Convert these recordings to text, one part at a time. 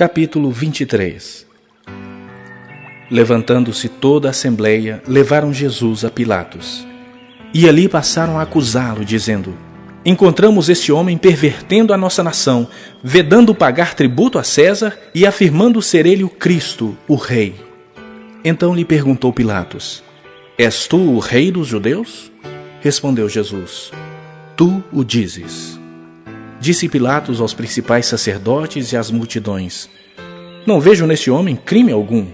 Capítulo 23. Levantando-se toda a assembleia, levaram Jesus a Pilatos. E ali passaram a acusá-lo, dizendo: Encontramos este homem pervertendo a nossa nação, vedando pagar tributo a César e afirmando ser ele o Cristo, o Rei. Então lhe perguntou Pilatos: És tu o Rei dos judeus? Respondeu Jesus: Tu o dizes. Disse Pilatos aos principais sacerdotes e às multidões: Não vejo neste homem crime algum.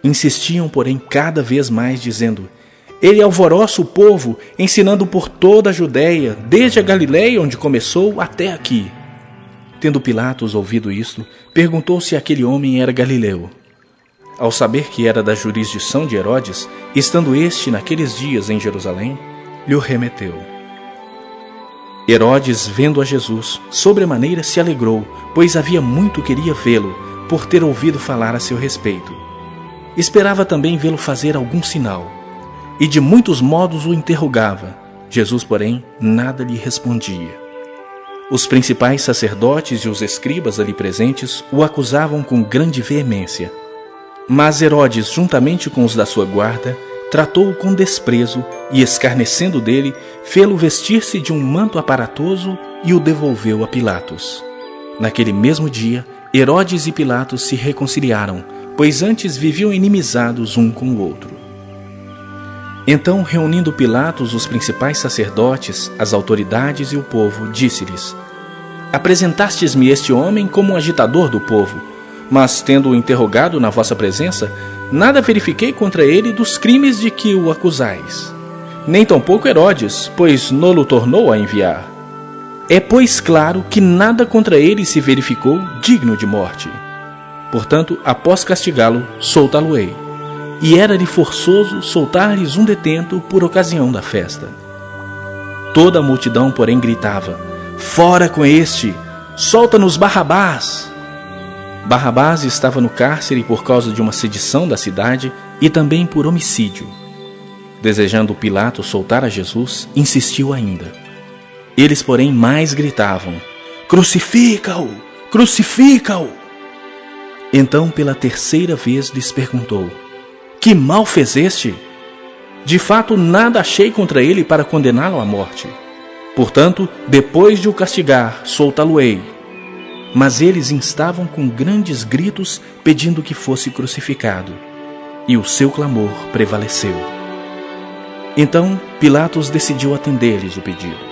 Insistiam, porém, cada vez mais, dizendo: Ele alvoroça o povo, ensinando por toda a Judéia, desde a Galileia, onde começou, até aqui. Tendo Pilatos ouvido isto, perguntou se aquele homem era galileu. Ao saber que era da jurisdição de Herodes, estando este naqueles dias em Jerusalém, lhe o remeteu. Herodes, vendo a Jesus, sobremaneira se alegrou, pois havia muito queria vê-lo, por ter ouvido falar a seu respeito. Esperava também vê-lo fazer algum sinal, e de muitos modos o interrogava. Jesus, porém, nada lhe respondia. Os principais sacerdotes e os escribas ali presentes o acusavam com grande veemência. Mas Herodes, juntamente com os da sua guarda, tratou-o com desprezo e, escarnecendo dele, fê-lo vestir-se de um manto aparatoso e o devolveu a Pilatos. Naquele mesmo dia, Herodes e Pilatos se reconciliaram, pois antes viviam inimizados um com o outro. Então, reunindo Pilatos os principais sacerdotes, as autoridades e o povo, disse-lhes: Apresentastes-me este homem como um agitador do povo, mas, tendo-o interrogado na vossa presença, nada verifiquei contra ele dos crimes de que o acusais. Nem tampouco Herodes, pois nolo tornou a enviar. É, pois, claro que nada contra ele se verificou digno de morte. Portanto, após castigá-lo, soltá-lo-ei. E era-lhe forçoso soltar-lhes um detento por ocasião da festa. Toda a multidão, porém, gritava: Fora com este! Solta-nos Barrabás! Barrabás estava no cárcere por causa de uma sedição da cidade e também por homicídio. Desejando Pilatos soltar a Jesus, insistiu ainda. Eles, porém, mais gritavam: Crucifica-o! Crucifica-o! Então, pela terceira vez, lhes perguntou: Que mal fez este? De fato, nada achei contra ele para condená-lo à morte. Portanto, depois de o castigar, soltá-lo-ei. Mas eles instavam com grandes gritos, pedindo que fosse crucificado. E o seu clamor prevaleceu. Então, Pilatos decidiu atender-lhes o pedido.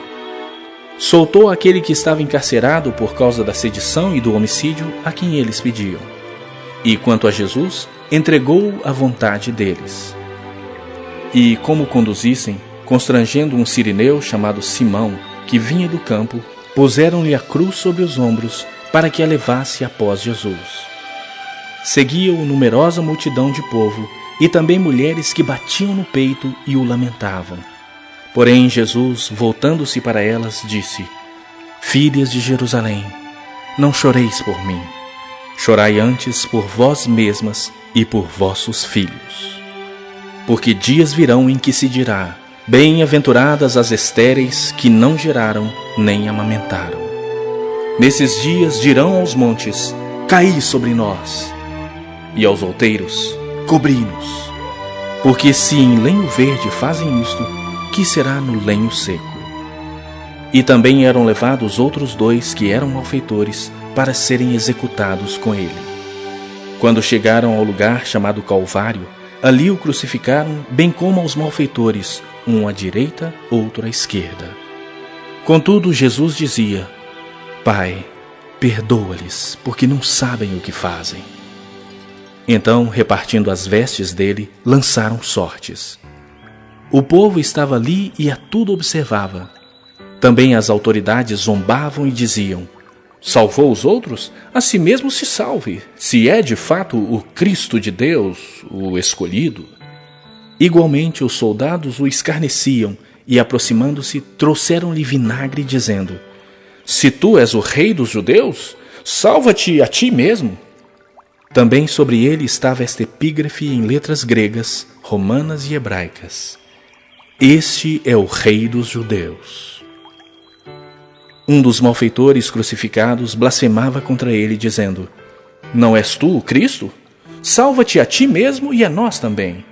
Soltou aquele que estava encarcerado por causa da sedição e do homicídio a quem eles pediam. E, quanto a Jesus, entregou-o à vontade deles. E, como o conduzissem, constrangendo um cireneu chamado Simão, que vinha do campo, puseram-lhe a cruz sobre os ombros, para que a levasse após Jesus. Seguia-o numerosa multidão de povo, e também mulheres que batiam no peito e o lamentavam. Porém Jesus, voltando-se para elas, disse: Filhas de Jerusalém, não choreis por mim. Chorai antes por vós mesmas e por vossos filhos. Porque dias virão em que se dirá: Bem-aventuradas as estéreis que não geraram nem amamentaram. Nesses dias dirão aos montes: Caí sobre nós, e aos outeiros: Cobri-nos. Porque se em lenho verde fazem isto, que será no lenho seco? E também eram levados outros 2 que eram malfeitores, para serem executados com ele. Quando chegaram ao lugar chamado Calvário, ali o crucificaram, bem como aos malfeitores, um à direita, outro à esquerda. Contudo, Jesus dizia: Pai, perdoa-lhes, porque não sabem o que fazem. Então, repartindo as vestes dele, lançaram sortes. O povo estava ali e a tudo observava. Também as autoridades zombavam e diziam: Salvou os outros? A si mesmo se salve, se é de fato o Cristo de Deus, o escolhido. Igualmente os soldados o escarneciam e, aproximando-se, trouxeram-lhe vinagre, dizendo: Se tu és o rei dos judeus, salva-te a ti mesmo. Também sobre ele estava esta epígrafe em letras gregas, romanas e hebraicas: Este é o rei dos judeus. Um dos malfeitores crucificados blasfemava contra ele, dizendo: Não és tu o Cristo? Salva-te a ti mesmo e a nós também.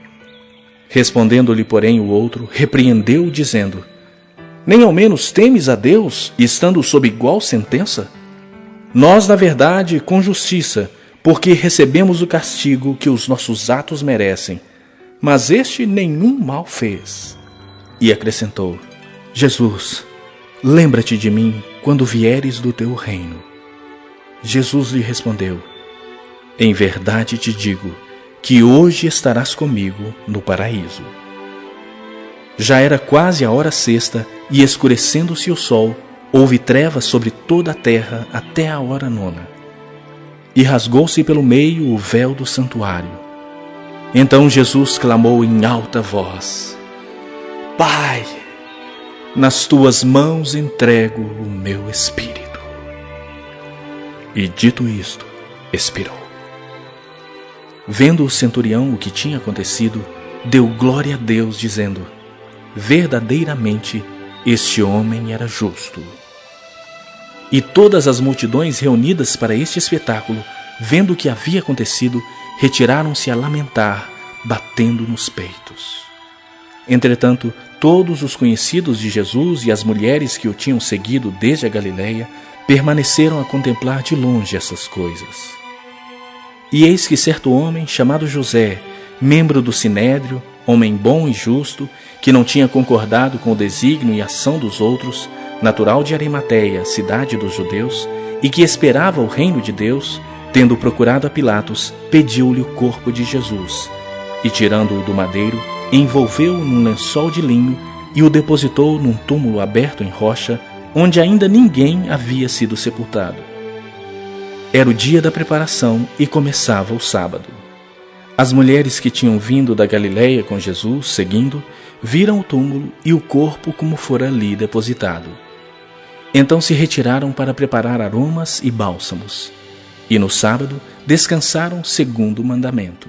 Respondendo-lhe, porém, o outro, repreendeu-o, dizendo: Nem ao menos temes a Deus, estando sob igual sentença? Nós, na verdade, com justiça, porque recebemos o castigo que os nossos atos merecem, mas este nenhum mal fez. E acrescentou: Jesus, lembra-te de mim quando vieres do teu reino. Jesus lhe respondeu: Em verdade te digo que hoje estarás comigo no paraíso. Já era quase a hora sexta, e escurecendo-se o sol, houve trevas sobre toda a terra até a hora nona. E rasgou-se pelo meio o véu do santuário. Então Jesus clamou em alta voz: Pai, nas tuas mãos entrego o meu espírito. E dito isto, expirou. Vendo o centurião o que tinha acontecido, deu glória a Deus, dizendo: Verdadeiramente este homem era justo. E todas as multidões reunidas para este espetáculo, vendo o que havia acontecido, retiraram-se a lamentar, batendo nos peitos. Entretanto, todos os conhecidos de Jesus e as mulheres que o tinham seguido desde a Galileia permaneceram a contemplar de longe essas coisas. E eis que certo homem, chamado José, membro do Sinédrio, homem bom e justo, que não tinha concordado com o desígnio e ação dos outros, natural de Arimateia, cidade dos judeus, e que esperava o reino de Deus, tendo procurado a Pilatos, pediu-lhe o corpo de Jesus, e tirando-o do madeiro, envolveu-o num lençol de linho e o depositou num túmulo aberto em rocha, onde ainda ninguém havia sido sepultado. Era o dia da preparação e começava o sábado. As mulheres que tinham vindo da Galileia com Jesus, seguindo, viram o túmulo e o corpo como fora ali depositado. Então se retiraram para preparar aromas e bálsamos, e no sábado descansaram segundo o mandamento.